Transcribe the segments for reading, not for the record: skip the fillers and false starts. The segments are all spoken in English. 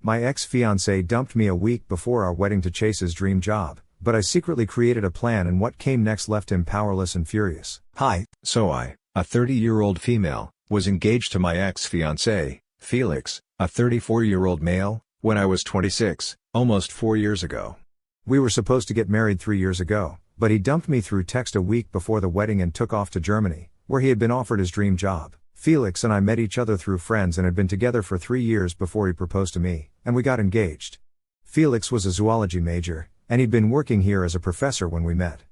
My ex-fiancé dumped me a week before our wedding to chase his dream job, but I secretly created a plan, and what came next left him powerless and furious. Hi, so I, a 30-year-old female, was engaged to my ex-fiancé, Felix, a 34-year-old male, when I was 26, almost 4 years ago. We were supposed to get married 3 years ago, but he dumped me through text a week before the wedding and took off to Germany, where he had been offered his dream job. Felix and I met each other through friends and had been together for 3 years before he proposed to me, and we got engaged. Felix was a zoology major, and he'd been working here as a professor when we met.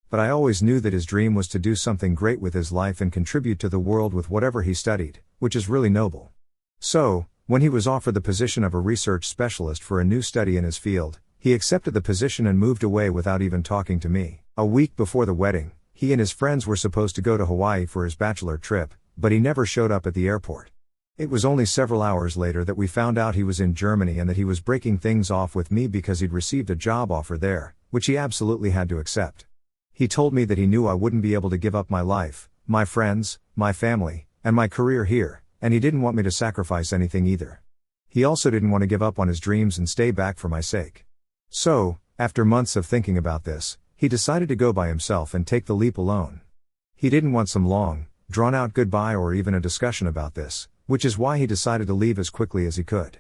But I always knew that his dream was to do something great with his life and contribute to the world with whatever he studied, which is really noble. So, when he was offered the position of a research specialist for a new study in his field, he accepted the position and moved away without even talking to me. A week before the wedding, he and his friends were supposed to go to Hawaii for his bachelor trip, but he never showed up at the airport. It was only several hours later that we found out he was in Germany and that he was breaking things off with me because he'd received a job offer there, which he absolutely had to accept. He told me that he knew I wouldn't be able to give up my life, my friends, my family, and my career here, and he didn't want me to sacrifice anything either. He also didn't want to give up on his dreams and stay back for my sake. So, after months of thinking about this, he decided to go by himself and take the leap alone. He didn't want some long, drawn-out goodbye or even a discussion about this, which is why he decided to leave as quickly as he could.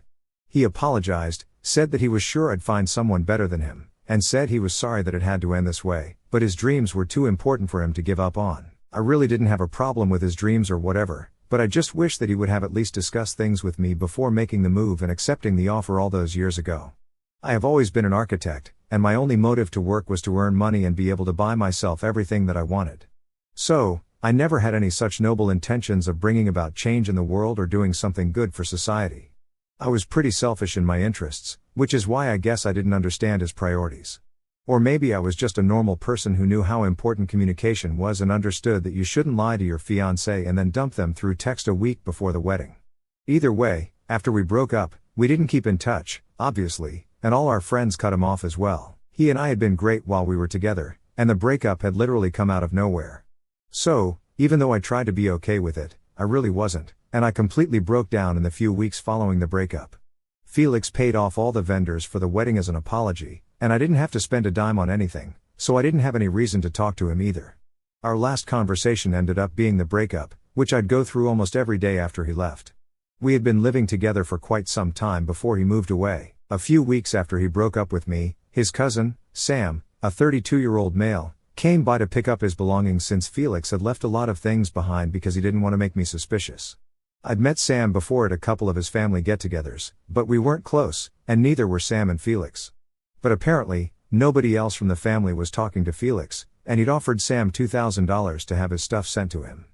He apologized, said that he was sure I'd find someone better than him, and said he was sorry that it had to end this way, but his dreams were too important for him to give up on. I really didn't have a problem with his dreams or whatever, but I just wish that he would have at least discussed things with me before making the move and accepting the offer all those years ago. I have always been an architect, and my only motive to work was to earn money and be able to buy myself everything that I wanted. So, I never had any such noble intentions of bringing about change in the world or doing something good for society. I was pretty selfish in my interests, which is why I guess I didn't understand his priorities. Or maybe I was just a normal person who knew how important communication was and understood that you shouldn't lie to your fiancé and then dump them through text a week before the wedding. Either way, after we broke up, we didn't keep in touch, obviously, and all our friends cut him off as well. He and I had been great while we were together, and the breakup had literally come out of nowhere. So, even though I tried to be okay with it, I really wasn't, and I completely broke down in the few weeks following the breakup. Felix paid off all the vendors for the wedding as an apology, and I didn't have to spend a dime on anything, so I didn't have any reason to talk to him either. Our last conversation ended up being the breakup, which I'd go through almost every day after he left. We had been living together for quite some time before he moved away. A few weeks after he broke up with me, his cousin, Sam, a 32-year-old male, came by to pick up his belongings since Felix had left a lot of things behind because he didn't want to make me suspicious. I'd met Sam before at a couple of his family get-togethers, but we weren't close, and neither were Sam and Felix. But apparently, nobody else from the family was talking to Felix, and he'd offered Sam $2,000 to have his stuff sent to him.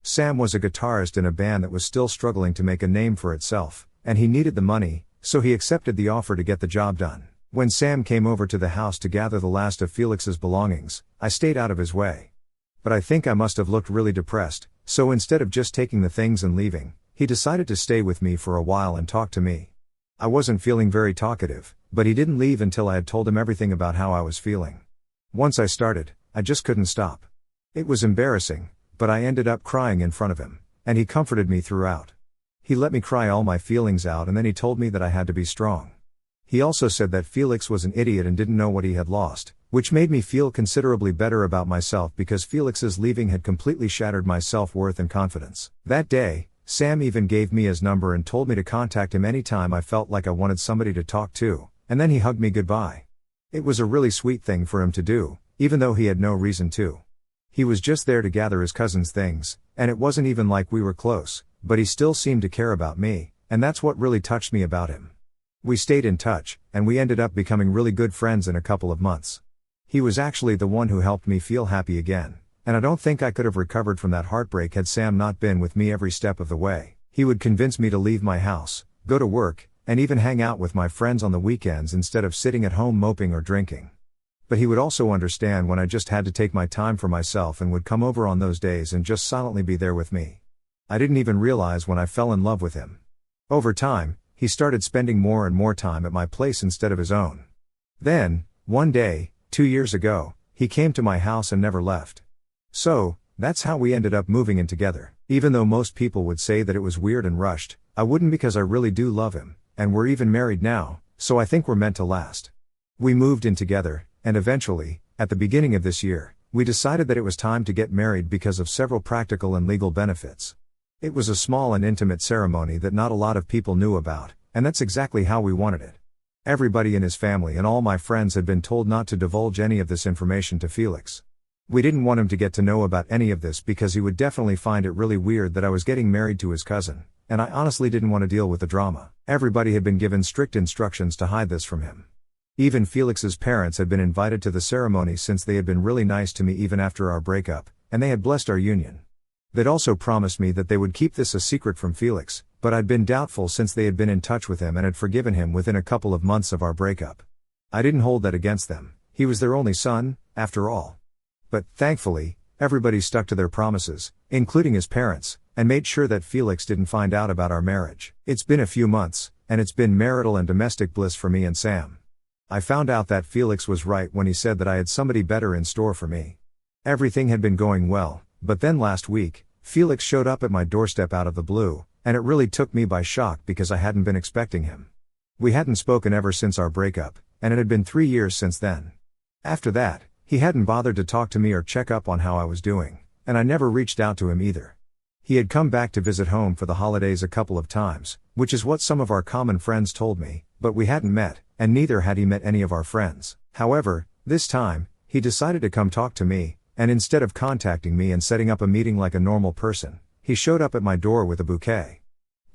Sam was a guitarist in a band that was still struggling to make a name for itself, and he needed the money, so he accepted the offer to get the job done. When Sam came over to the house to gather the last of Felix's belongings, I stayed out of his way. But I think I must have looked really depressed, so instead of just taking the things and leaving, he decided to stay with me for a while and talk to me. I wasn't feeling very talkative, but he didn't leave until I had told him everything about how I was feeling. Once I started, I just couldn't stop. It was embarrassing, but I ended up crying in front of him, and he comforted me throughout. He let me cry all my feelings out, and then he told me that I had to be strong. He also said that Felix was an idiot and didn't know what he had lost, which made me feel considerably better about myself because Felix's leaving had completely shattered my self-worth and confidence. That day, Sam even gave me his number and told me to contact him anytime I felt like I wanted somebody to talk to, and then he hugged me goodbye. It was a really sweet thing for him to do, even though he had no reason to. He was just there to gather his cousin's things, and it wasn't even like we were close, but he still seemed to care about me, and that's what really touched me about him. We stayed in touch, and we ended up becoming really good friends in a couple of months. He was actually the one who helped me feel happy again, and I don't think I could have recovered from that heartbreak had Sam not been with me every step of the way. He would convince me to leave my house, go to work, and even hang out with my friends on the weekends instead of sitting at home moping or drinking. But he would also understand when I just had to take my time for myself and would come over on those days and just silently be there with me. I didn't even realize when I fell in love with him. Over time, he started spending more and more time at my place instead of his own. Then, one day, 2 years ago, he came to my house and never left. So, that's how we ended up moving in together. Even though most people would say that it was weird and rushed, I wouldn't because I really do love him, and we're even married now, so I think we're meant to last. We moved in together, and eventually, at the beginning of this year, we decided that it was time to get married because of several practical and legal benefits. It was a small and intimate ceremony that not a lot of people knew about, and that's exactly how we wanted it. Everybody in his family and all my friends had been told not to divulge any of this information to Felix. We didn't want him to get to know about any of this because he would definitely find it really weird that I was getting married to his cousin, and I honestly didn't want to deal with the drama. Everybody had been given strict instructions to hide this from him. Even Felix's parents had been invited to the ceremony since they had been really nice to me even after our breakup, and they had blessed our union. They'd also promised me that they would keep this a secret from Felix, but I'd been doubtful since they had been in touch with him and had forgiven him within a couple of months of our breakup. I didn't hold that against them, he was their only son, after all. But, thankfully, everybody stuck to their promises, including his parents, and made sure that Felix didn't find out about our marriage. It's been a few months, and it's been marital and domestic bliss for me and Sam. I found out that Felix was right when he said that I had somebody better in store for me. Everything had been going well, but then last week, Felix showed up at my doorstep out of the blue, and it really took me by shock because I hadn't been expecting him. We hadn't spoken ever since our breakup, and it had been 3 years since then. After that, he hadn't bothered to talk to me or check up on how I was doing, and I never reached out to him either. He had come back to visit home for the holidays a couple of times, which is what some of our common friends told me, but we hadn't met, and neither had he met any of our friends. However, this time, he decided to come talk to me, and instead of contacting me and setting up a meeting like a normal person, he showed up at my door with a bouquet.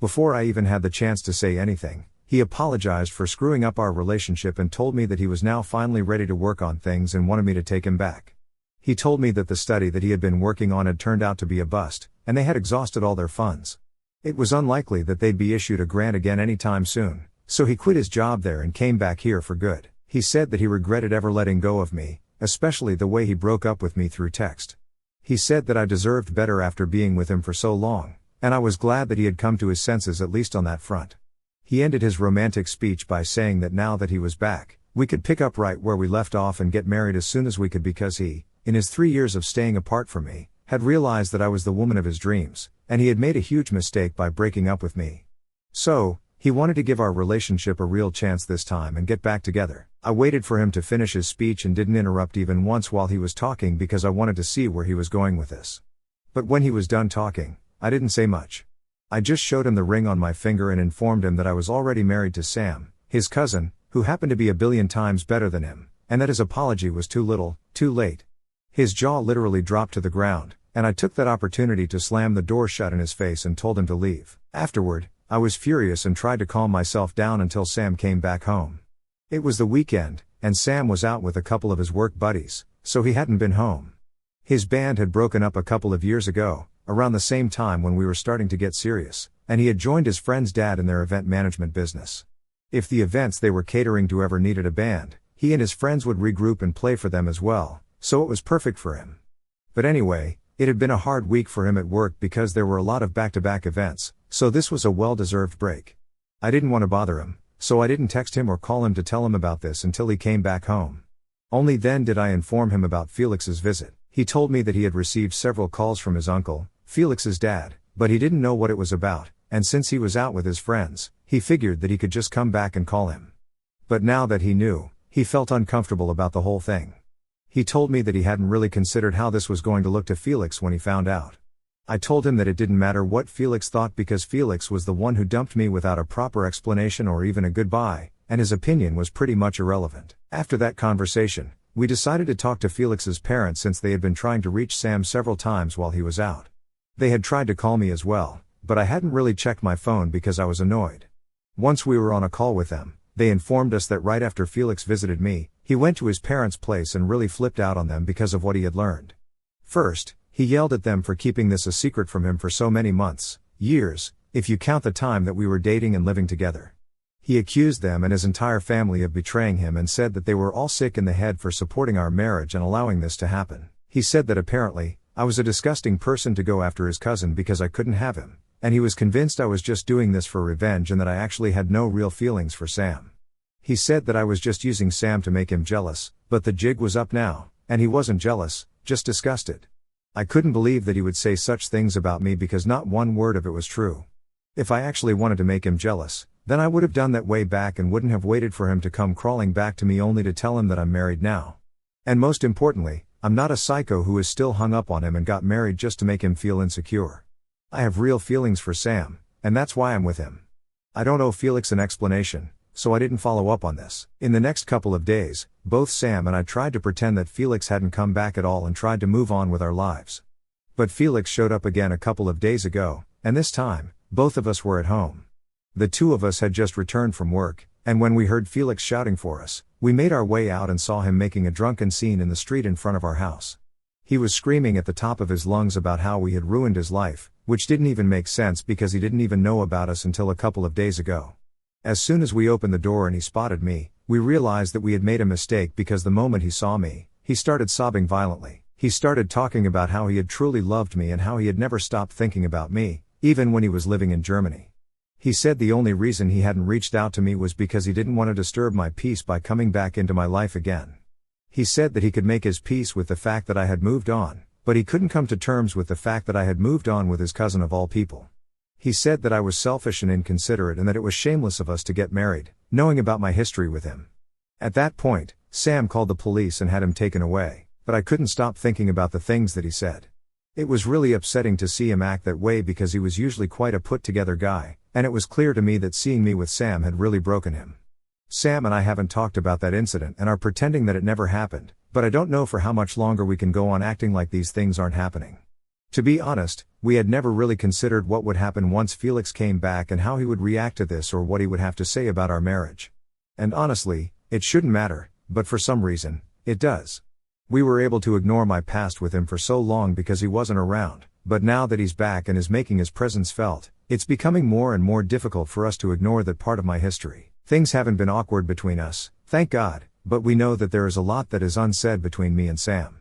Before I even had the chance to say anything, he apologized for screwing up our relationship and told me that he was now finally ready to work on things and wanted me to take him back. He told me that the study that he had been working on had turned out to be a bust, and they had exhausted all their funds. It was unlikely that they'd be issued a grant again anytime soon, so he quit his job there and came back here for good. He said that he regretted ever letting go of me, especially the way he broke up with me through text. He said that I deserved better after being with him for so long, and I was glad that he had come to his senses at least on that front. He ended his romantic speech by saying that now that he was back, we could pick up right where we left off and get married as soon as we could because he, in his 3 years of staying apart from me, had realized that I was the woman of his dreams, and he had made a huge mistake by breaking up with me. So, he wanted to give our relationship a real chance this time and get back together. I waited for him to finish his speech and didn't interrupt even once while he was talking because I wanted to see where he was going with this. But when he was done talking, I didn't say much. I just showed him the ring on my finger and informed him that I was already married to Sam, his cousin, who happened to be a billion times better than him, and that his apology was too little, too late. His jaw literally dropped to the ground, and I took that opportunity to slam the door shut in his face and told him to leave. Afterward, I was furious and tried to calm myself down until Sam came back home. It was the weekend, and Sam was out with a couple of his work buddies, so he hadn't been home. His band had broken up a couple of years ago, around the same time when we were starting to get serious, and he had joined his friend's dad in their event management business. If the events they were catering to ever needed a band, he and his friends would regroup and play for them as well, so it was perfect for him. But anyway, it had been a hard week for him at work because there were a lot of back-to-back events, so this was a well-deserved break. I didn't want to bother him, so I didn't text him or call him to tell him about this until he came back home. Only then did I inform him about Felix's visit. He told me that he had received several calls from his uncle, Felix's dad, but he didn't know what it was about, and since he was out with his friends, he figured that he could just come back and call him. But now that he knew, he felt uncomfortable about the whole thing. He told me that he hadn't really considered how this was going to look to Felix when he found out. I told him that it didn't matter what Felix thought because Felix was the one who dumped me without a proper explanation or even a goodbye, and his opinion was pretty much irrelevant. After that conversation, we decided to talk to Felix's parents since they had been trying to reach Sam several times while he was out. They had tried to call me as well, but I hadn't really checked my phone because I was annoyed. Once we were on a call with them, they informed us that right after Felix visited me, he went to his parents' place and really flipped out on them because of what he had learned. First, he yelled at them for keeping this a secret from him for so many months, years, if you count the time that we were dating and living together. He accused them and his entire family of betraying him and said that they were all sick in the head for supporting our marriage and allowing this to happen. He said that apparently, I was a disgusting person to go after his cousin because I couldn't have him, and he was convinced I was just doing this for revenge and that I actually had no real feelings for Sam. He said that I was just using Sam to make him jealous, but the jig was up now, and he wasn't jealous, just disgusted. I couldn't believe that he would say such things about me because not one word of it was true. If I actually wanted to make him jealous, Then I would have done that way back and wouldn't have waited for him to come crawling back to me only to tell him that I'm married now. And most importantly, I'm not a psycho who is still hung up on him and got married just to make him feel insecure. I have real feelings for Sam, and that's why I'm with him. I don't owe Felix an explanation, so I didn't follow up on this. In the next couple of days, both Sam and I tried to pretend that Felix hadn't come back at all and tried to move on with our lives. But Felix showed up again a couple of days ago, and this time, both of us were at home. The two of us had just returned from work, and when we heard Felix shouting for us, we made our way out and saw him making a drunken scene in the street in front of our house. He was screaming at the top of his lungs about how we had ruined his life, which didn't even make sense because he didn't even know about us until a couple of days ago. As soon as we opened the door and he spotted me, we realized that we had made a mistake because the moment he saw me, he started sobbing violently. He started talking about how he had truly loved me and how he had never stopped thinking about me, even when he was living in Germany. He said the only reason he hadn't reached out to me was because he didn't want to disturb my peace by coming back into my life again. He said that he could make his peace with the fact that I had moved on, but he couldn't come to terms with the fact that I had moved on with his cousin of all people. He said that I was selfish and inconsiderate and that it was shameless of us to get married, knowing about my history with him. At that point, Sam called the police and had him taken away, but I couldn't stop thinking about the things that he said. It was really upsetting to see him act that way because he was usually quite a put-together guy, and it was clear to me that seeing me with Sam had really broken him. Sam and I haven't talked about that incident and are pretending that it never happened, but I don't know for how much longer we can go on acting like these things aren't happening. To be honest, we had never really considered what would happen once Felix came back and how he would react to this or what he would have to say about our marriage. And honestly, it shouldn't matter, but for some reason, it does. We were able to ignore my past with him for so long because he wasn't around, but now that he's back and is making his presence felt, it's becoming more and more difficult for us to ignore that part of my history. Things haven't been awkward between us, thank God, but we know that there is a lot that is unsaid between me and Sam.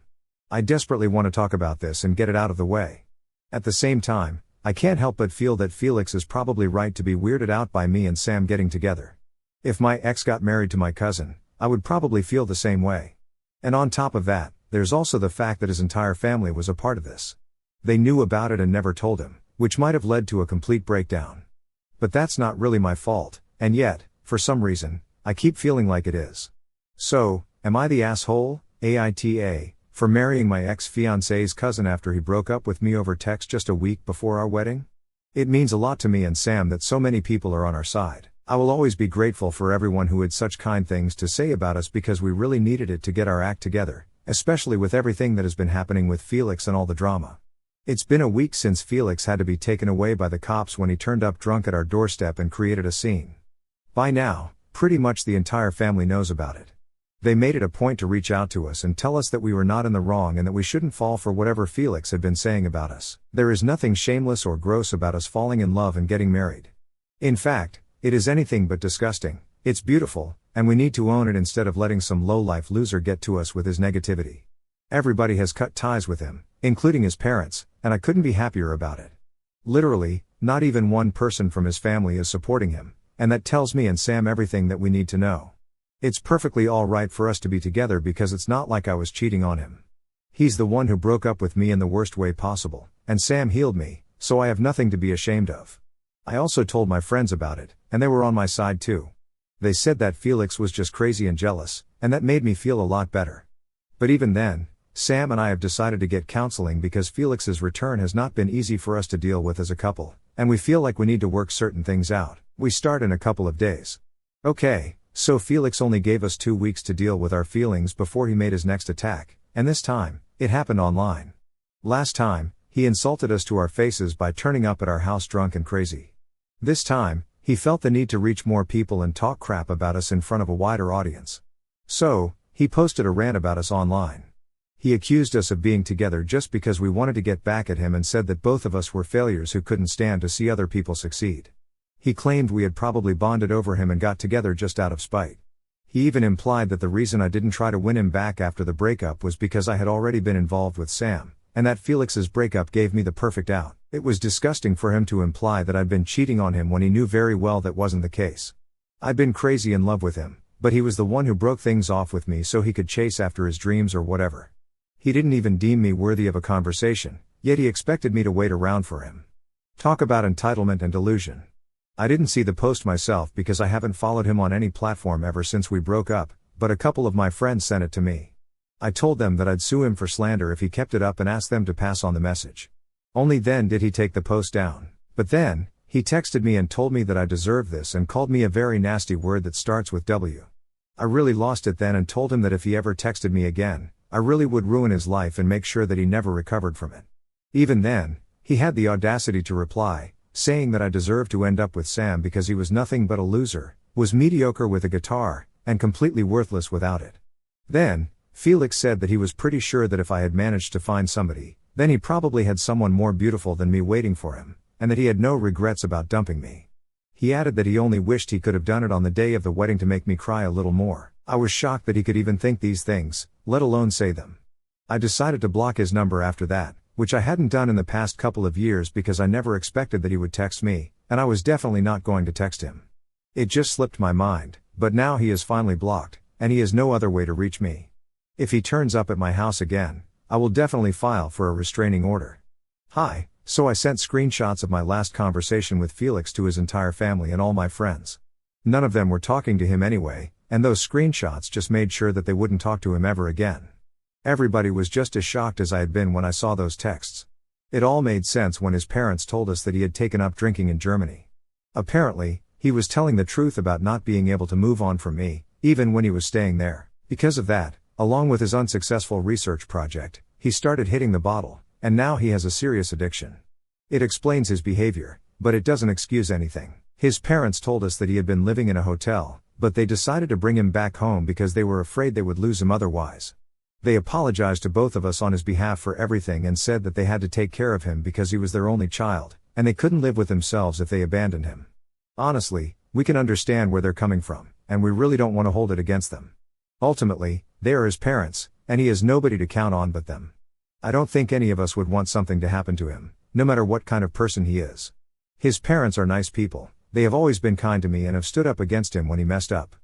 I desperately want to talk about this and get it out of the way. At the same time, I can't help but feel that Felix is probably right to be weirded out by me and Sam getting together. If my ex got married to my cousin, I would probably feel the same way. And on top of that, there's also the fact that his entire family was a part of this. They knew about it and never told him, which might have led to a complete breakdown. But that's not really my fault, and yet, for some reason, I keep feeling like it is. So, am I the asshole, AITA, for marrying my ex-fiancé's cousin after he broke up with me over text just a week before our wedding? It means a lot to me and Sam that so many people are on our side. I will always be grateful for everyone who had such kind things to say about us because we really needed it to get our act together, especially with everything that has been happening with Felix and all the drama. It's been a week since Felix had to be taken away by the cops when he turned up drunk at our doorstep and created a scene. By now, pretty much the entire family knows about it. They made it a point to reach out to us and tell us that we were not in the wrong and that we shouldn't fall for whatever Felix had been saying about us. There is nothing shameless or gross about us falling in love and getting married. In fact, it is anything but disgusting. It's beautiful, and we need to own it instead of letting some low-life loser get to us with his negativity. Everybody has cut ties with him, including his parents, and I couldn't be happier about it. Literally, not even one person from his family is supporting him, and that tells me and Sam everything that we need to know. It's perfectly all right for us to be together because it's not like I was cheating on him. He's the one who broke up with me in the worst way possible, and Sam healed me, so I have nothing to be ashamed of. I also told my friends about it, and they were on my side too. They said that Felix was just crazy and jealous, and that made me feel a lot better. But even then, Sam and I have decided to get counseling because Felix's return has not been easy for us to deal with as a couple, and we feel like we need to work certain things out. We start in a couple of days. Okay, so Felix only gave us 2 weeks to deal with our feelings before he made his next attack, and this time, it happened online. Last time, he insulted us to our faces by turning up at our house drunk and crazy. This time, he felt the need to reach more people and talk crap about us in front of a wider audience. So, he posted a rant about us online. He accused us of being together just because we wanted to get back at him and said that both of us were failures who couldn't stand to see other people succeed. He claimed we had probably bonded over him and got together just out of spite. He even implied that the reason I didn't try to win him back after the breakup was because I had already been involved with Sam, and that Felix's breakup gave me the perfect out. It was disgusting for him to imply that I'd been cheating on him when he knew very well that wasn't the case. I'd been crazy in love with him, but he was the one who broke things off with me so he could chase after his dreams or whatever. He didn't even deem me worthy of a conversation, yet he expected me to wait around for him. Talk about entitlement and delusion. I didn't see the post myself because I haven't followed him on any platform ever since we broke up, but a couple of my friends sent it to me. I told them that I'd sue him for slander if he kept it up and asked them to pass on the message. Only then did he take the post down. But then, he texted me and told me that I deserved this and called me a very nasty word that starts with W. I really lost it then and told him that if he ever texted me again, I really would ruin his life and make sure that he never recovered from it. Even then, he had the audacity to reply, saying that I deserved to end up with Sam because he was nothing but a loser, was mediocre with a guitar, and completely worthless without it. Then, Felix said that he was pretty sure that if I had managed to find somebody, then he probably had someone more beautiful than me waiting for him, and that he had no regrets about dumping me. He added that he only wished he could have done it on the day of the wedding to make me cry a little more. I was shocked that he could even think these things, let alone say them. I decided to block his number after that, which I hadn't done in the past couple of years because I never expected that he would text me, and I was definitely not going to text him. It just slipped my mind, but now he is finally blocked, and he has no other way to reach me. If he turns up at my house again, I will definitely file for a restraining order. Hi, so I sent screenshots of my last conversation with Felix to his entire family and all my friends. None of them were talking to him anyway, and those screenshots just made sure that they wouldn't talk to him ever again. Everybody was just as shocked as I had been when I saw those texts. It all made sense when his parents told us that he had taken up drinking in Germany. Apparently, he was telling the truth about not being able to move on from me, even when he was staying there. Because of that, along with his unsuccessful research project, he started hitting the bottle, and now he has a serious addiction. It explains his behavior, but it doesn't excuse anything. His parents told us that he had been living in a hotel, but they decided to bring him back home because they were afraid they would lose him otherwise. They apologized to both of us on his behalf for everything and said that they had to take care of him because he was their only child, and they couldn't live with themselves if they abandoned him. Honestly, we can understand where they're coming from, and we really don't want to hold it against them. Ultimately, they are his parents, and he has nobody to count on but them. I don't think any of us would want something to happen to him, no matter what kind of person he is. His parents are nice people, they have always been kind to me and have stood up against him when he messed up.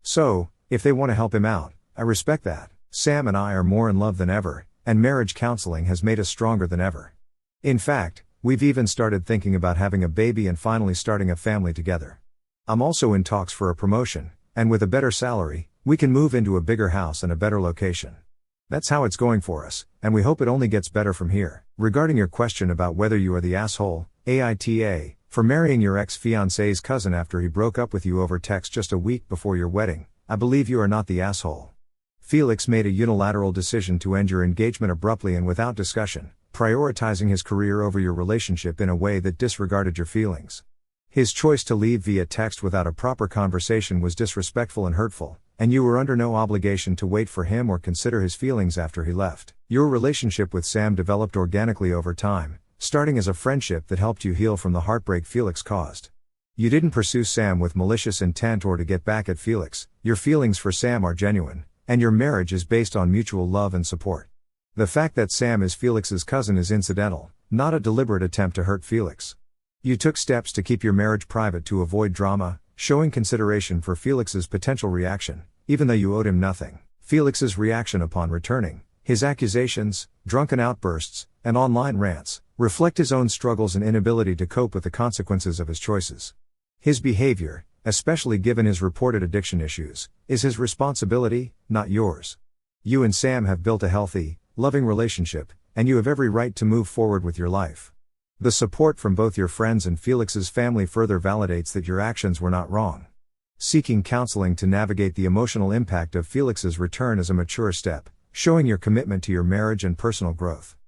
So, if they want to help him out, I respect that. Sam and I are more in love than ever, and marriage counseling has made us stronger than ever. In fact, we've even started thinking about having a baby and finally starting a family together. I'm also in talks for a promotion, and with a better salary, we can move into a bigger house and a better location. That's how it's going for us, and we hope it only gets better from here. Regarding your question about whether you are the asshole, AITA, for marrying your ex-fiancé's cousin after he broke up with you over text just a week before your wedding, I believe you are not the asshole. Felix made a unilateral decision to end your engagement abruptly and without discussion, prioritizing his career over your relationship in a way that disregarded your feelings. His choice to leave via text without a proper conversation was disrespectful and hurtful, and you were under no obligation to wait for him or consider his feelings after he left. Your relationship with Sam developed organically over time, starting as a friendship that helped you heal from the heartbreak Felix caused. You didn't pursue Sam with malicious intent or to get back at Felix. Your feelings for Sam are genuine, and your marriage is based on mutual love and support. The fact that Sam is Felix's cousin is incidental, not a deliberate attempt to hurt Felix. You took steps to keep your marriage private to avoid drama, showing consideration for Felix's potential reaction, even though you owed him nothing. Felix's reaction upon returning, his accusations, drunken outbursts, and online rants, reflect his own struggles and inability to cope with the consequences of his choices. His behavior, especially given his reported addiction issues, is his responsibility, not yours. You and Sam have built a healthy, loving relationship, and you have every right to move forward with your life. The support from both your friends and Felix's family further validates that your actions were not wrong. Seeking counseling to navigate the emotional impact of Felix's return is a mature step, showing your commitment to your marriage and personal growth.